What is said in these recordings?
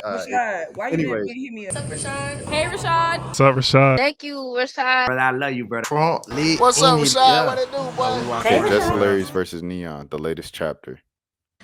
Rashad, why you Anyway. didn't hit me up? What's up, Rashad? Hey, Rashad. What's up, Rashad? Thank you, Rashad. Brother, I love you, brother. What's up, Rashad? What it do, boy? Okay, Jess Hilarious versus N3on, the latest chapter.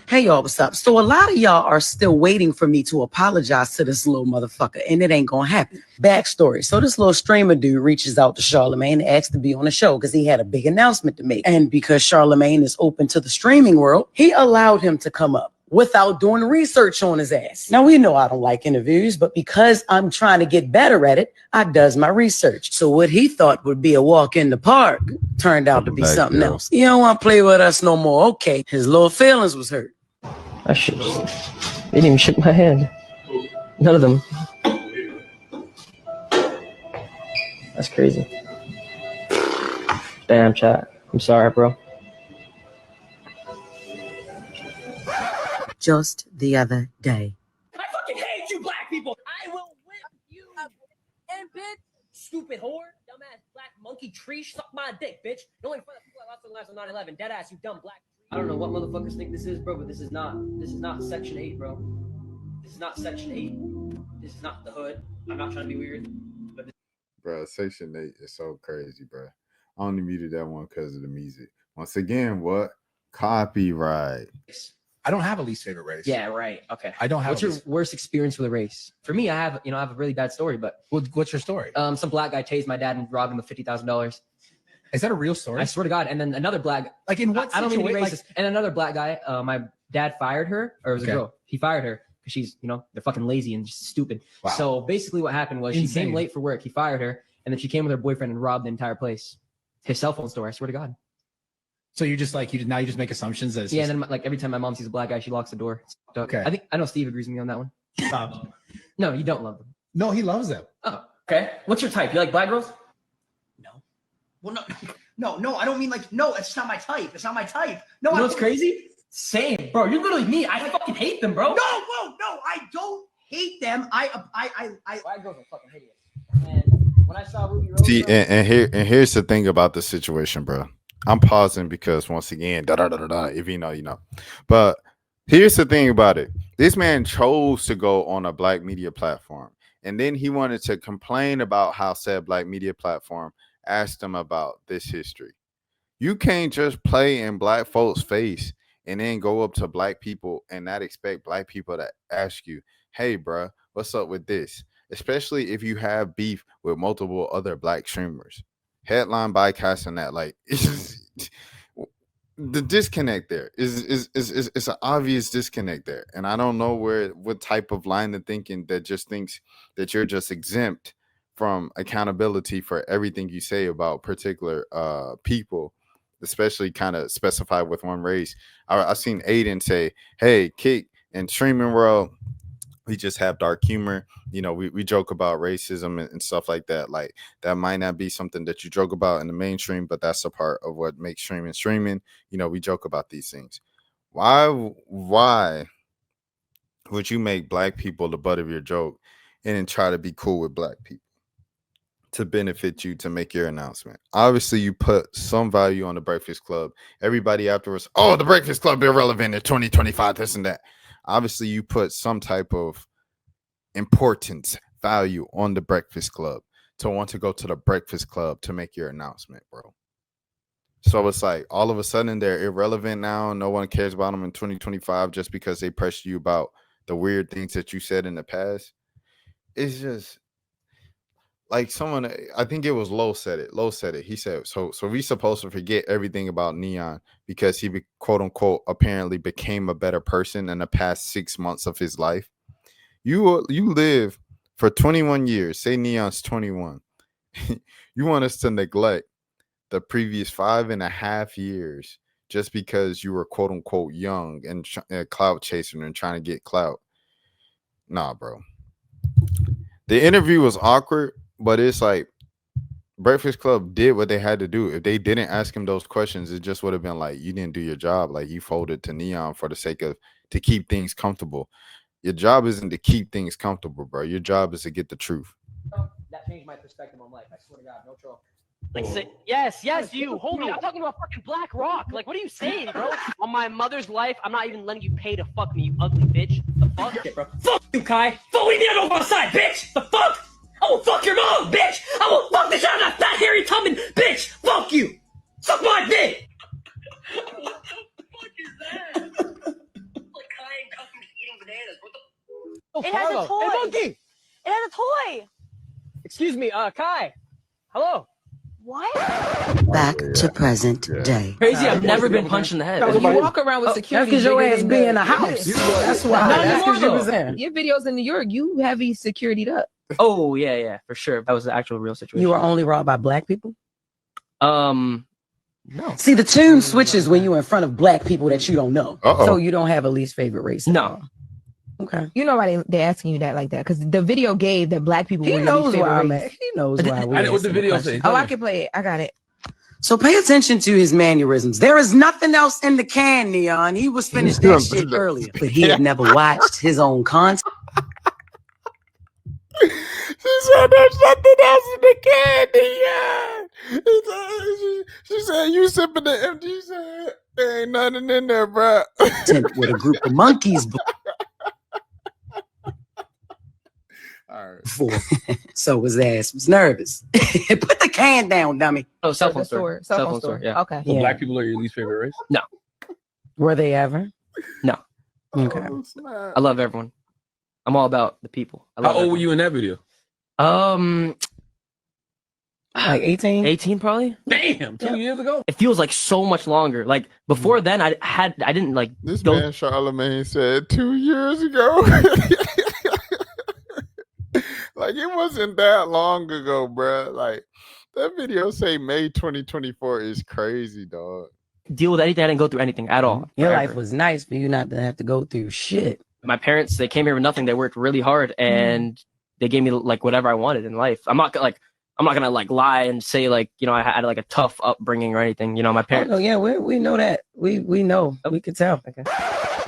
Hey y'all, what's up? So a lot of y'all are still waiting for me to apologize to this little motherfucker, and it ain't gonna happen. Backstory. So this little streamer dude reaches out to Charlemagne and asks to be on the show because he had a big announcement to make. And because Charlemagne is open to the streaming world, he allowed him to come up without doing research on his ass. Now, we know I don't like interviews, but because I'm trying to get better at it, I does my research. So what he thought would be a walk in the park turned out to be something else. You don't want to play with us no more. Okay, his little feelings was hurt. I should. They didn't even shake my hand. None of them. That's crazy. Damn, chat. I'm sorry, bro. Just the other day. I fucking hate you, black people. I will whip you. And bitch, stupid whore, dumbass black monkey tree, suck my dick, bitch. The only fun people that lost their lives on 9/11. Dead ass, you dumb black. I don't know what motherfuckers think this is, bro, but this is not Section 8, bro. This is not Section 8. This is not the hood. I'm not trying to be weird, but Bro, Section 8 is so crazy, bro. I only muted that one because of the music. Once again, what? Copyright. I don't have a least favorite race. yeah, right. Okay. I don't have. What's your worst experience with a race? For me, I have a really bad story, but What's your story? some black guy tased my dad and robbed him of $50,000. Is that a real story? I swear to God. And then another black, Like in what? I don't mean to be situation? racist. And another black guy, my dad fired her, or it was a girl. He fired her because she's, they're fucking lazy and just stupid. Wow. So basically what happened was she came late for work. He fired her, and then she came with her boyfriend and robbed the entire place. His cell phone store, I swear to God. So you're just like, you just make assumptions that it's Yeah, just, and then like every time my mom sees a black guy, she locks the door. Okay. I know Steve agrees with me on that one. No, you don't love them. no, he loves them. Oh, okay. What's your type? You like black girls? No. Well, no, I don't mean like, no, it's not my type. It's not my type. No, You know what's crazy? Same, bro. You're literally me. I fucking hate them, bro. No, I don't hate them. Black girls are fucking hideous. And when I saw Ruby Rose, See, and here's the thing about the situation, bro. I'm pausing because once again, if you know, you know. But here's the thing about it. This man chose to go on a black media platform, and then he wanted to complain about how said black media platform asked him about this history. You can't just play in black folks' face and then go up to black people and not expect black people to ask you, hey, bro, what's up with this? Especially if you have beef with multiple other black streamers. Headline bypassing that, like, the disconnect there is an obvious disconnect there. And I don't know what type of line of thinking that just thinks that you're just exempt from accountability for everything you say about particular people, especially kind of specified with one race. I've seen Aiden say, hey, Kick and streaming world, we just have dark humor. We joke about racism and stuff like that. Like, that might not be something that you joke about in the mainstream, but that's a part of what makes streaming. We joke about these things. Why would you make black people the butt of your joke and then try to be cool with black people to benefit you to make your announcement? Obviously, you put some value on the Breakfast Club. Everybody afterwards, oh, the Breakfast Club irrelevant in 2025, this and that. Obviously, you put some type of importance, value on the Breakfast Club to want to go to the Breakfast Club to make your announcement, bro. So it's like all of a sudden they're irrelevant now. No one cares about them in 2025 just because they pressed you about the weird things that you said in the past. It's just like someone, I think it was Low said it. He said, so we supposed to forget everything about N3on because he, quote unquote, apparently became a better person in the past 6 months of his life. You live for 21 years. Say N3on's 21. You want us to neglect the previous 5.5 years just because you were, quote unquote, young and clout chasing and trying to get clout? Nah, bro. The interview was awkward, but it's like Breakfast Club did what they had to do. If they didn't ask him those questions, it just would have been like, you didn't do your job. Like, you folded to N3on for the sake of to keep things comfortable. Your job isn't to keep things comfortable, bro. Your job is to get the truth. that changed my perspective on life. I swear to God, no troll. Like, say, yes, you, homie. I'm talking about fucking Black Rock. Like, what are you saying, bro? On my mother's life, I'm not even letting you pay to fuck me, you ugly bitch. The fuck? Shit, bro. Fuck you, Kai. what do you mean I don't go outside, bitch? The fuck? I will fuck your mom, bitch! I will fuck the shit out of that fat hairy Tubman, bitch! Fuck you! Suck my dick! What the fuck is that? Like Kai and Cuffy eating bananas. What the? Oh, It has a Carlo. toy. Hey, monkey. It has a toy. Excuse me, Kai. Hello. What? Back to present day. Crazy, I've never been punched in the head. You walk around with security. That's because your bigger ass than be the- in the house. That's why. Not That's anymore, because you was though. there. Your videos in New York, you heavy securityed up. Oh, yeah, for sure. That was the actual real situation. You were only robbed by black people? No. See, the tune switches when you're in front of black people that you don't know. Uh-oh. So you don't have a least favorite race. No. Okay. You know why they asking you that like that? Because the video gave that black people He were your knows least where favorite I'm race. at. He knows why we're I know what the asking video question. say. Oh, I can play it. I got it. So pay attention to his mannerisms. There is nothing else in the can, N3on. He was finished that shit earlier, but he had never watched his own content. She said there's nothing else in the candy. She said you sipping the empty. She said there ain't nothing in there, bro. With a group of monkeys All right. before. So his ass was nervous. Put the can down, dummy. Oh, cell The phone store. Cell phone store. Yeah. Okay. So Yeah. black people are your least favorite race? Were they ever? No. Okay. Oh, snap. I love everyone. I'm all about the people. I How love old were you in that video? everyone. Like 18? 18 probably. Damn, 2 years ago. It feels like so much longer. Like before then, I didn't like. This Don't- man Charlemagne said 2 years ago. Like it wasn't that long ago, bro. Like that video say May 2024 is crazy, dog. deal with anything. I didn't go through anything at all. Your forever. life was nice for you not to have to go through shit. My parents, they came here with nothing. They worked really hard and they gave me like whatever I wanted in life. I'm not gonna like lie and say like, you know, I had like a tough upbringing or anything. You know, my parents. Oh, yeah, we know that. We know. We can tell. Okay.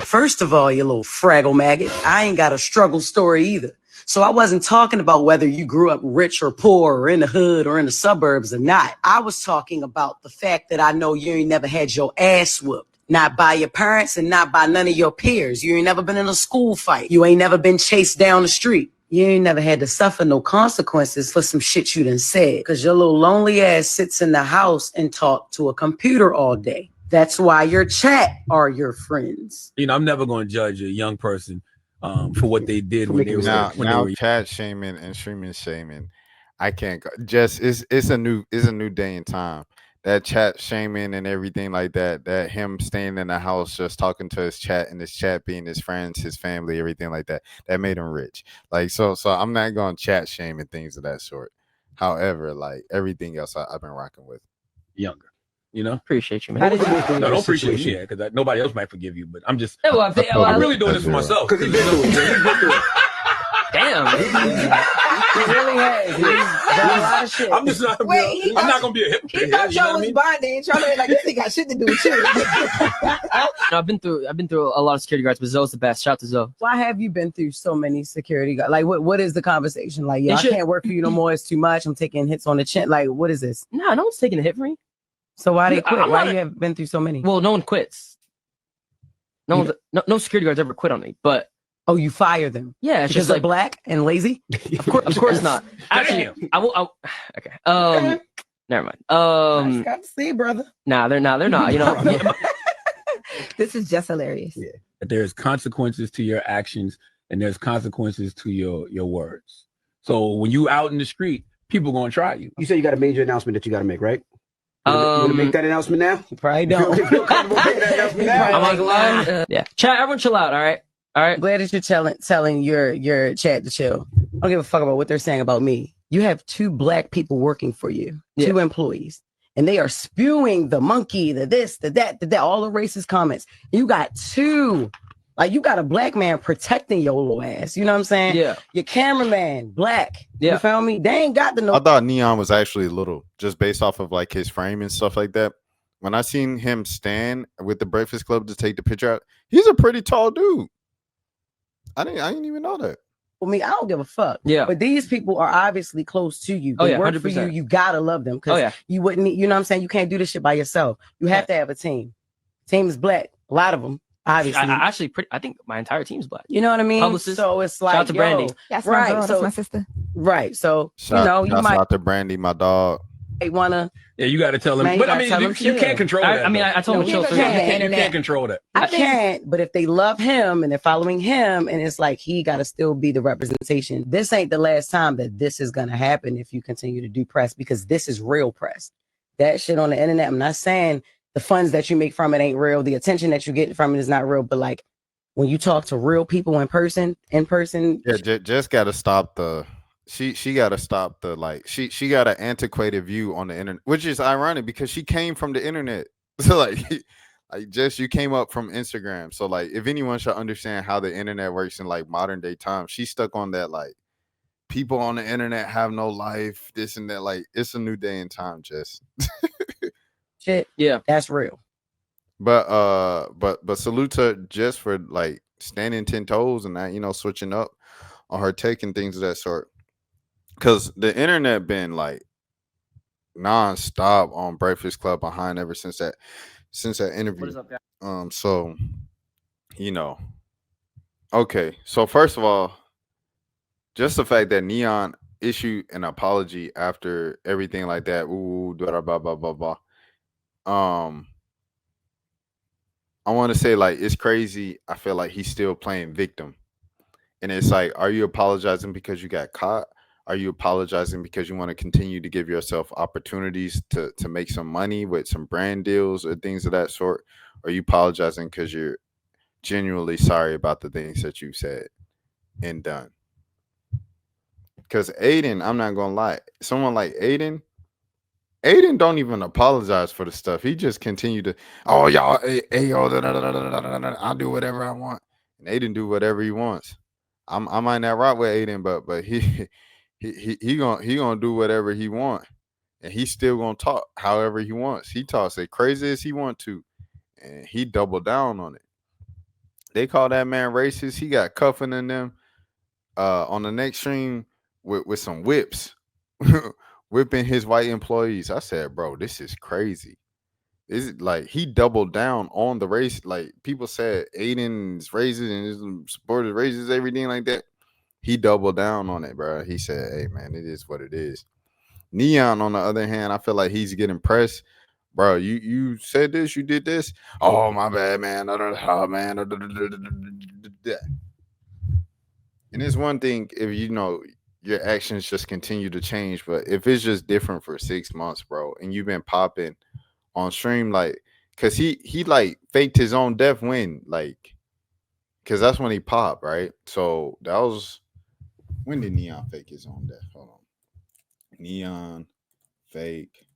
First of all, you little fraggle maggot, I ain't got a struggle story either. So I wasn't talking about whether you grew up rich or poor or in the hood or in the suburbs or not. I was talking about the fact that I know you ain't never had your ass whooped. Not by your parents and not by none of your peers. You ain't never been in a school fight. You ain't never been chased down the street. You ain't never had to suffer no consequences for some shit you done said. Cause your little lonely ass sits in the house and talk to a computer all day. That's why your chat are your friends. You know, I'm never going to judge a young person for what they did when they were Now when they were chat shaming and streaming shaming. I can't go. Just it's a new day and time. That chat shaming and everything like that. That him staying in the house just talking to his chat and his chat being his friends, his family, everything like that. That made him rich. Like so I'm not going to chat shame and things of that sort. However, like everything else I've been rocking with. younger. You know, Appreciate you, man. How did you go through no, your don't appreciate situation? me because nobody else might forgive you. But I'm just, Yeah, well, I'm really doing this for myself. Because he's been through it. He's been through it. damn. He really has. He's done a lot of shit. I'm just not. Wait, he I'm not thought- gonna be a hypocrite. He thought you know y'all what I was mean? bonding. Charlie like this ain't got shit to do with you. I've been through a lot of security guards, but Zoe's the best. Shout out to Zoe. Why have you been through so many security guards? Like, what is the conversation? Like, yo, It I should- can't work for you no more. It's too much. I'm taking hits on the chin. Like, what is this? No, no one's taking a hit for me. So why they quit? I'm Why not you have been through so many? Well, no one quits. No security guards ever quit on me. But Oh, you fire them yeah, it's because just they're like black and lazy? of course not. Actually, Damn. I will. Okay. Never mind. I got to see, brother. Nah, they're not. You know. Yeah, This is just hilarious. Yeah. That there's consequences to your actions and there's consequences to your words. So when you out in the street, people gonna try you. You said you got a major announcement that you got to make, right? You want to make that announcement now? You probably don't. You feel comfortable making that announcement now? I'm not gonna lie. Yeah. Chat. Everyone, chill out. All right. I'm glad that you're telling your chat to chill. I don't give a fuck about what they're saying about me. You have 2 black people working for you, 2 employees, and they are spewing the monkey, the this, the that, all the racist comments. You got 2, like you got a black man protecting your little ass. You know what I'm saying? Yeah. Your cameraman, black. Yeah. You feel me? They ain't got the no. I thought N3on was actually little, just based off of like his frame and stuff like that. When I seen him stand with the Breakfast Club to take the picture out, he's a pretty tall dude. I didn't even know that. For me, I don't give a fuck. Yeah. But these people are obviously close to you. Oh, They yeah, work for you. 100%. You gotta love them because Oh yeah. you wouldn't. You know what I'm saying? You can't do this shit by yourself. You have to have a team. Team is black. A lot of them. Obviously, actually, I think my entire team's black. you know what I mean. Publicist. So it's like, Shout out to Brandy. That's my right? girl. So That's my sister. right. So Shout you might out to Brandy, my dog. wanna. Yeah, you got to tell them. Man, you But I gotta mean, tell them you chill. can't control that. I mean, though. I told him No, chill. you So can't. You can't control that. I can't, but if they love him and they're following him, and it's like he got to still be the representation. This ain't the last time that this is gonna happen if you continue to do press, because this is real press. That shit on the internet. I'm not saying the funds that you make from it ain't real. The attention that you get from it is not real. But like when you talk to real people in person, Yeah, just got to stop the. She got to stop the like. She got an antiquated view on the internet, which is ironic because she came from the internet. So like Jess, you came up from Instagram. So like, if anyone should understand how the internet works in like modern day times, she's stuck on that like people on the internet have no life, this and that. Like, it's a new day and time, Jess. shit, yeah, that's real. But salute to Jess for like standing 10 toes and that, switching up on her take and things of that sort. Cause the internet been like non-stop on Breakfast Club behind ever since that interview. What is up, guys? So okay. So first of all, just the fact that N3on issued an apology after everything like that. Ooh, blah blah blah blah blah. I want to say like it's crazy. I feel like he's still playing victim. And it's like, are you apologizing because you got caught? Are you apologizing because you want to continue to give yourself opportunities to make some money with some brand deals or things of that sort? Or are you apologizing because you're genuinely sorry about the things that you said and done? Because Aiden, I'm not going to lie, someone like Aiden don't even apologize for the stuff. He just continue to, oh, y'all, hey, yo, I'll do whatever I want. And Aiden do whatever he wants. I might not rock with Aiden, but he gonna do whatever he want, and he's still gonna talk however he wants. He talks as crazy as he want to, and he doubled down on it. They call that man racist. He got cuffing in them on the next stream with some whips, whipping his white employees. I said, bro, this is crazy. Is it like he doubled down on the race? Like people said, Aiden's racist and his supporters racist, everything like that. He doubled down on it, bro. He said, "Hey, man, it is what it is." N3on, on the other hand, I feel like he's getting pressed, bro. You said this, you did this. Oh, my bad, man. Oh, man. And it's one thing if your actions just continue to change, but if it's just different for 6 months, bro, and you've been popping on stream, like, cause he like faked his own death when, like, cause that's when he popped, right? So that was when did N3on fake his own death? Hold on, N3on fake.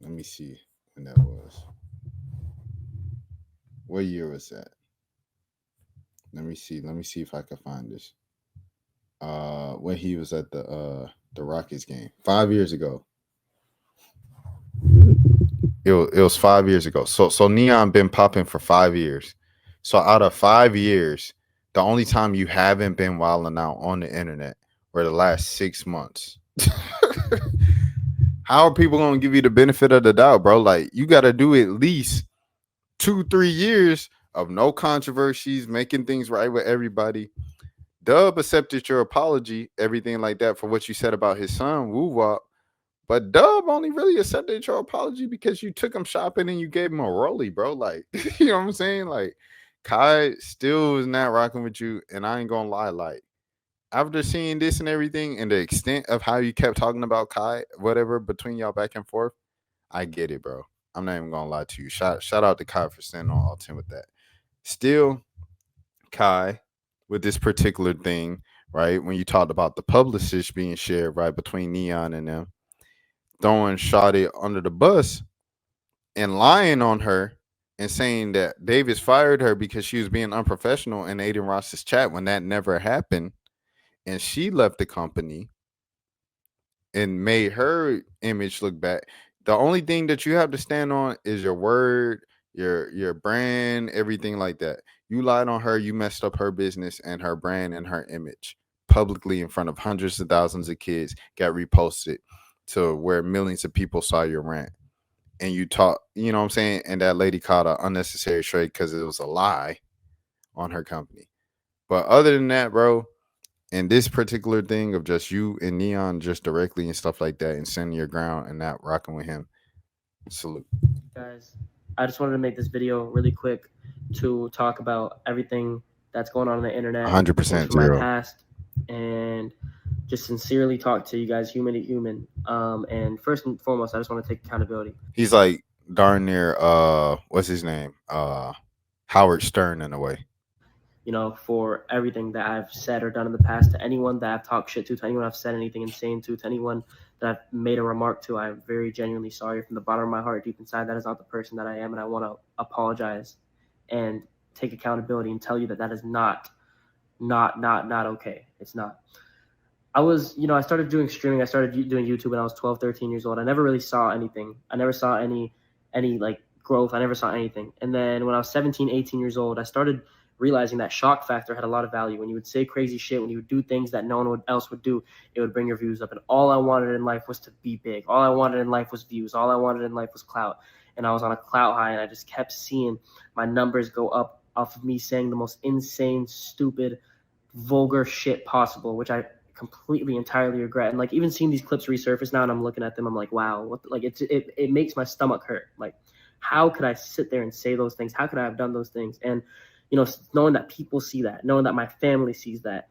Let me see when that was. What year was that? Let me see if I can find this. When he was at the Rockets game 5 years ago. It was 5 years ago. So N3on been popping for 5 years. So out of 5 years, the only time you haven't been wilding out on the internet were the last 6 months. How are people gonna give you the benefit of the doubt, bro? Like, you got to do at least 2-3 years of no controversies, making things right with everybody. Dub accepted your apology, everything like that, for what you said about his son, Woo Wop. But Dub only really accepted your apology because you took him shopping and you gave him a rollie, bro. Like, you know what I'm saying? Like, Kai still is not rocking with you. And I ain't gonna lie, like, after seeing this and everything and the extent of how you kept talking about Kai, whatever, between y'all back and forth, I get it, bro. I'm not even gonna lie to you. Shout out to Kai for standing on all 10 with that. Still, Kai, with this particular thing, right? When you talked about the publicist being shared, right, between N3on and them, throwing Shawty under the bus and lying on her and saying that Davis fired her because she was being unprofessional in Aiden Ross's chat when that never happened. And she left the company and made her image look bad. The only thing that you have to stand on is your word, your brand, everything like that. You lied on her, you messed up her business and her brand and her image publicly in front of hundreds of thousands of kids, got reposted to where millions of people saw your rant. and you talk, you know what I'm saying, and that lady caught an unnecessary trade because it was a lie on her company. But other than that, bro, and this particular thing of just you and Neon just directly and stuff like that and standing your ground and not rocking with him, salute. Guys, I just wanted to make this video really quick to talk about everything that's going on the internet, 100% things from my zero. past, and just sincerely talk to you guys, human to human. And first and foremost, I just want to take accountability. He's like darn near what's his name? Howard Stern in a way. You know, for everything that I've said or done in the past, to anyone that I've talked shit to anyone I've said anything insane to anyone that I've made a remark to, I'm very genuinely sorry from the bottom of my heart. Deep inside, that is not the person that I am, and I want to apologize and take accountability and tell you that that is not okay. It's not. I started doing streaming. I started doing YouTube when I was 12, 13 years old. I never really saw anything. I never saw any like growth. I never saw anything. And then when I was 17, 18 years old, I started realizing that shock factor had a lot of value. When you would say crazy shit, when you would do things that no one else would do, it would bring your views up. And all I wanted in life was to be big. All I wanted in life was views. All I wanted in life was clout. And I was on a clout high, and I just kept seeing my numbers go up off of me saying the most insane, stupid, vulgar shit possible, which I completely entirely regret. And like even seeing these clips resurface now and I'm looking at them, I'm like, wow, what the, like it makes my stomach hurt. Like, how could I sit there and say those things? How could I have done those things? And knowing that people see that, knowing that my family sees that.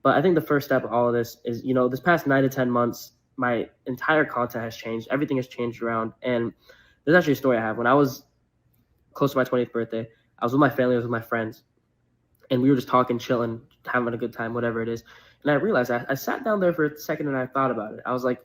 But I think the first step of all of this is, this past 9 to 10 months, my entire content has changed. Everything has changed around. And there's actually a story I have. When I was close to my 20th birthday, I was with my family, I was with my friends, and we were just talking, chilling, having a good time, whatever it is. And I realized I sat down there for a second and I thought about it. I was like,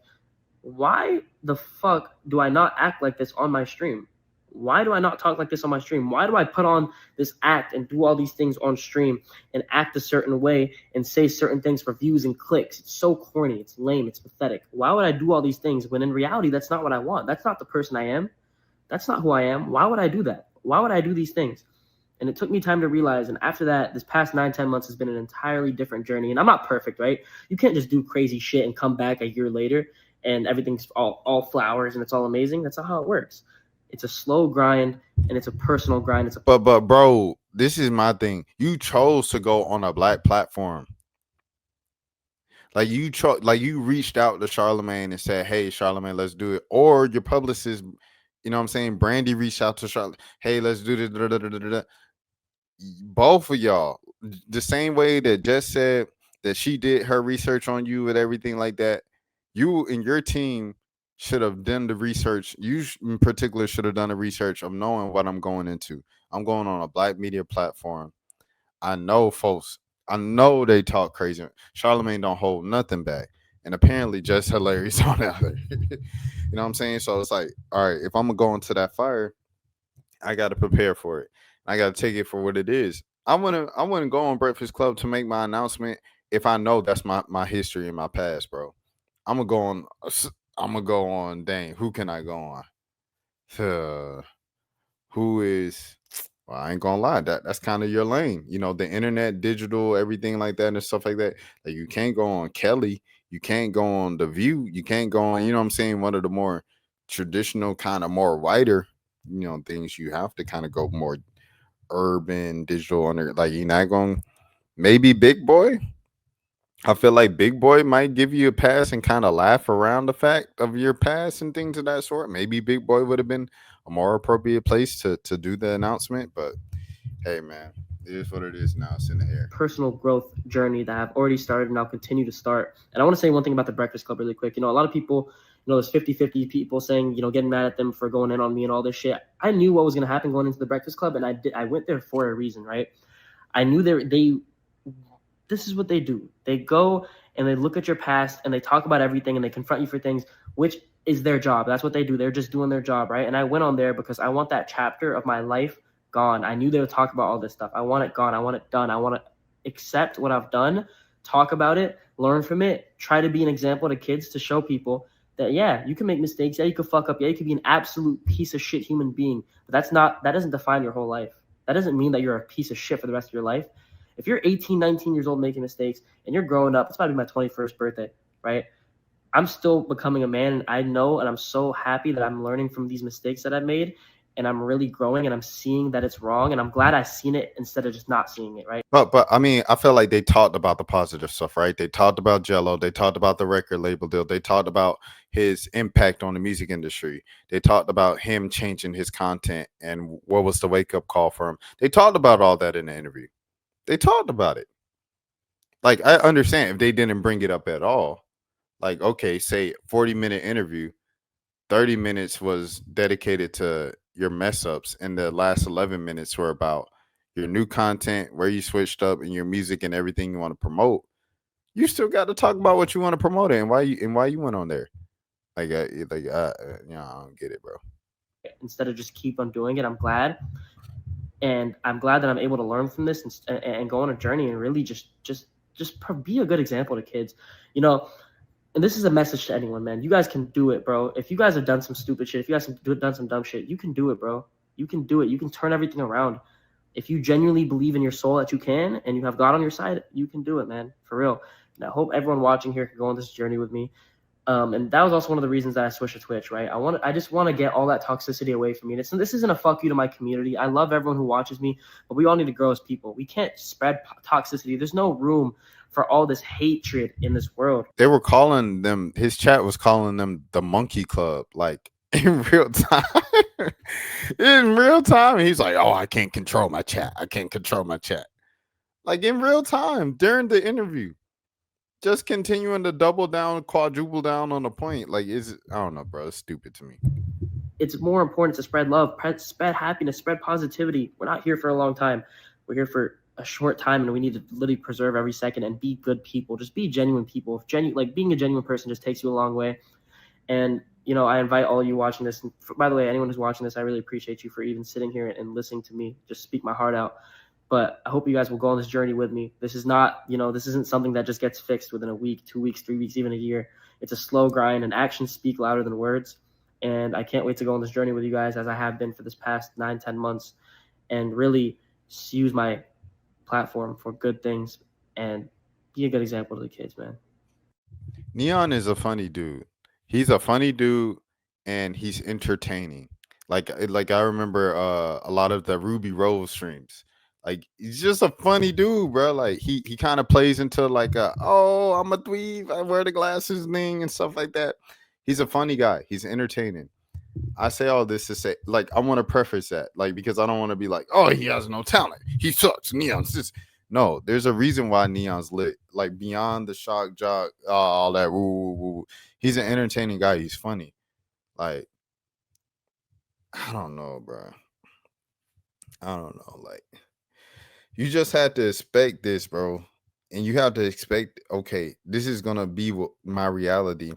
why the fuck do I not act like this on my stream? Why do I not talk like this on my stream? Why do I put on this act and do all these things on stream and act a certain way and say certain things for views and clicks? It's so corny. It's lame. It's pathetic. Why would I do all these things when in reality, that's not what I want? That's not the person I am. That's not who I am. Why would I do that? Why would I do these things? And it took me time to realize. And after that, this past 9, 10 months has been an entirely different journey. And I'm not perfect, right? You can't just do crazy shit and come back a year later and everything's all flowers and it's all amazing. That's not how it works. It's a slow grind and it's a personal grind. But bro, this is my thing. You chose to go on a black platform. Like you reached out to Charlamagne and said, "Hey, Charlamagne, let's do it." Or your publicist, you know what I'm saying? Brandy reached out to Charlamagne, "Hey, let's do this." Both of y'all, the same way that Jess said that she did her research on you and everything like that, you and your team should have done the research. You in particular should have done the research of knowing what I'm going into. I'm going on a black media platform. I know folks, I know they talk crazy. Charlamagne don't hold nothing back. And apparently just hilarious on the other. You know what I'm saying? So it's like, all right, if I'm gonna go into that fire, I gotta prepare for it. I gotta take it for what it is. I wanna go on Breakfast Club to make my announcement if I know that's my history and my past, bro. I'm gonna go on. Dang, who can I go on? Who is? Well, I ain't gonna lie. That's kind of your lane. The internet, digital, everything like that, and stuff like that. Like you can't go on Kelly. You can't go on The View. You can't go on. You know what I'm saying? One of the more traditional, kind of more wider, things. You have to kind of go more urban, digital. Like you're not going. Maybe Big Boy. I feel like Big Boy might give you a pass and kind of laugh around the fact of your past and things of that sort. Maybe Big Boy would have been a more appropriate place to do the announcement. But hey, man, it is what it is now. It's in the air. Personal growth journey that I've already started and I'll continue to start. And I want to say one thing about the Breakfast Club really quick. A lot of people, there's 50-50 people saying, getting mad at them for going in on me and all this shit. I knew what was going to happen going into the Breakfast Club, and I went there for a reason, right? I knew this is what they do. They go and they look at your past and they talk about everything and they confront you for things, which is their job. That's what they do. They're just doing their job, right? And I went on there because I want that chapter of my life gone. I knew they would talk about all this stuff. I want it gone. I want it done. I want to accept what I've done, talk about it, learn from it, try to be an example to kids to show people that, yeah, you can make mistakes. Yeah, you can fuck up. Yeah, you can be an absolute piece of shit human being. But that doesn't define your whole life. That doesn't mean that you're a piece of shit for the rest of your life. If you're 18, 19 years old making mistakes and you're growing up, it's about to be my 21st birthday, right? I'm still becoming a man, and I know, and I'm so happy that I'm learning from these mistakes that I've made, and I'm really growing, and I'm seeing that it's wrong, and I'm glad I seen it instead of just not seeing it, right? But I mean, I feel like they talked about the positive stuff, right? They talked about Jello, they talked about the record label deal, they talked about his impact on the music industry, they talked about him changing his content and what was the wake up call for him. They talked about all that in the interview. They talked about it. Like, I understand if they didn't bring it up at all. Like, okay, say 40-minute interview, 30 minutes was dedicated to your mess ups, and the last 11 minutes were about your new content, where you switched up, and your music and everything you want to promote. You still got to talk about what you want to promote and why you went on there. Like, you know, I don't get it, bro. Instead of just keep on doing it, I'm glad. And I'm glad that I'm able to learn from this and go on a journey and really just be a good example to kids, you know. And this is a message to anyone, man. You guys can do it, bro. If you guys have done some stupid shit, if you guys have done some dumb shit, you can do it, bro. You can do it. You can turn everything around. If you genuinely believe in your soul that you can, and you have God on your side, you can do it, man. For real. And I hope everyone watching here can go on this journey with me. And that was also one of the reasons that I switched to Twitch, right? I just want to get all that toxicity away from me. This isn't a fuck you to my community. I love everyone who watches me, but we all need to grow as people. We can't spread toxicity. There's no room for all this hatred in this world. They were calling them, his chat was calling them the Monkey Club, like in real time. In real time. And he's like, oh, I can't control my chat. I can't control my chat. Like in real time during the interview. Just continuing to double down, quadruple down on the point. Like, I don't know, bro. It's stupid to me. It's more important to spread love, spread happiness, spread positivity. We're not here for a long time. We're here for a short time, and we need to literally preserve every second and be good people. Just be genuine people. Like being a genuine person just takes you a long way. And, you know, I invite all of you watching this. And by the way, anyone who's watching this, I really appreciate you for even sitting here and listening to me just speak my heart out. But I hope you guys will go on this journey with me. This is not, you know, this isn't something that just gets fixed within a week, 2 weeks, 3 weeks, even a year. It's a slow grind, and actions speak louder than words. And I can't wait to go on this journey with you guys, as I have been for this past 9-10 months, and really use my platform for good things and be a good example to the kids, man. N3on is a funny dude. He's a funny dude, and he's entertaining. Like I remember a lot of the Ruby Rose streams. Like, he's just a funny dude, bro. Like, he kind of plays into like I'm a dweeb, I wear the glasses thing and stuff like that. He's a funny guy. He's entertaining. I say all this to say, like, I want to preface that, like, because I don't want to be like, oh, he has no talent, he sucks, N3on's just no. There's a reason why N3on's lit. Like, beyond the shock jock, all that woo, woo, woo. He's an entertaining guy. He's funny. Like, I don't know, bro. I don't know. Like, you just had to expect this, bro. And you have to expect, okay, this is going to be my reality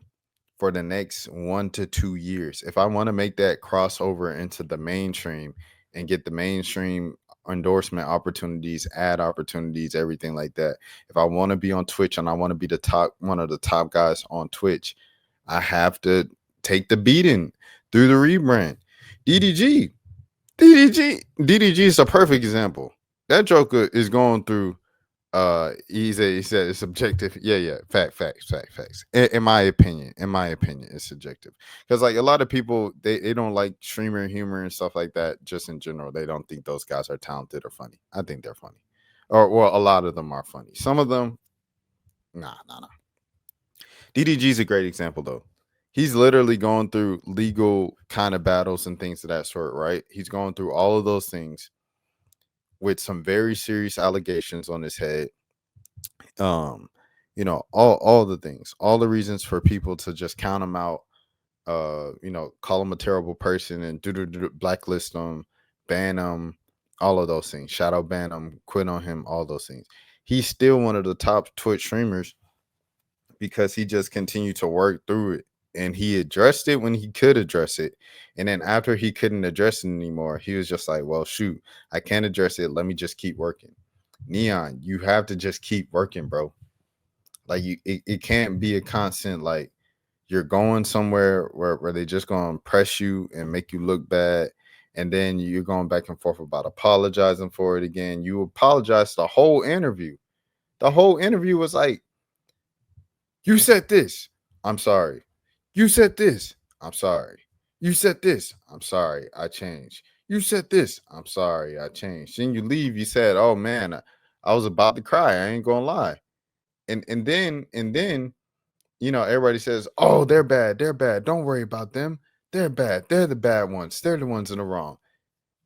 for the next 1 to 2 years. If I want to make that crossover into the mainstream and get the mainstream endorsement opportunities, ad opportunities, everything like that. If I want to be on Twitch and I want to be one of the top guys on Twitch, I have to take the beating through the rebrand. DDG is a perfect example. That Joker is going through he said it's subjective. Yeah, facts. In my opinion, it's subjective. Because like a lot of people, they don't like streamer humor and stuff like that. Just in general, they don't think those guys are talented or funny. I think they're funny, or well, a lot of them are funny. Some of them, nah. DDG is a great example though. He's literally going through legal kind of battles and things of that sort, right? He's going through all of those things with some very serious allegations on his head. You know, all the things, all the reasons for people to just count him out, you know, call him a terrible person and blacklist him, ban him, all of those things, shadow ban him, quit on him, all those things. He's still one of the top Twitch streamers because he just continued to work through it. And he addressed it when he could address it. And then after he couldn't address it anymore, he was just like, well, shoot, I can't address it. Let me just keep working. N3on, you have to just keep working, bro. Like, it can't be a constant, like, you're going somewhere where they just going to press you and make you look bad. And then you're going back and forth about apologizing for it again. You apologize the whole interview. The whole interview was like, you said this. I'm sorry. You said this. I'm sorry. You said this. I'm sorry. I changed. You said this. I'm sorry. I changed. Then you leave. You said, "Oh man, I was about to cry. I ain't gonna lie." And then you know, everybody says, "Oh, they're bad. They're bad. Don't worry about them. They're bad. They're the bad ones. They're the ones in the wrong."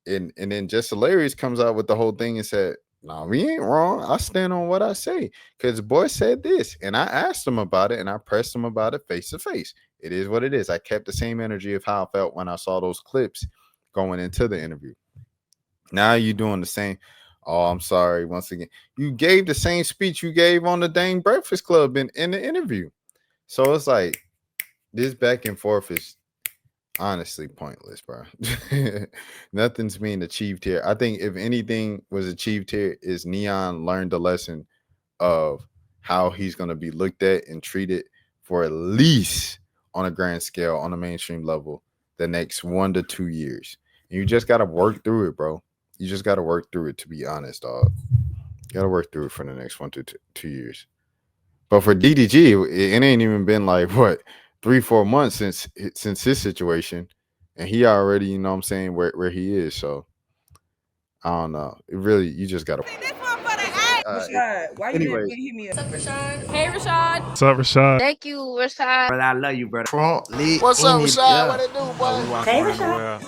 And then Just Hilarious comes out with the whole thing and said, "No, we ain't wrong. I stand on what I say. Because the boy said this. And I asked him about it and I pressed him about it face to face. It is what it is. I kept the same energy of how I felt when I saw those clips going into the interview. Now you're doing the same. Oh, I'm sorry. Once again, you gave the same speech you gave on the dang Breakfast Club in the interview. So it's like this back and forth is honestly pointless, bro. Nothing's being achieved here. I think if anything was achieved here is N3on learned the lesson of how he's going to be looked at and treated for at least on a grand scale, on a mainstream level, the next 1 to 2 years. And you just got to work through it, bro. You just got to work through it, to be honest, dog. You got to work through it for the next 1 to 2 years. But for DDG, it ain't even been like, what, 3-4 months since his situation. And he already, you know what I'm saying, where he is. So, I don't know. It really, you just got to. Rashad, why you anyway. didn't hit me up? What's up, Rashad? Hey, Rashad. What's up, Rashad? Thank you, Rashad. Brother, I love you, brother. What's up, Rashad? What it do, boy? Hey, Rashad.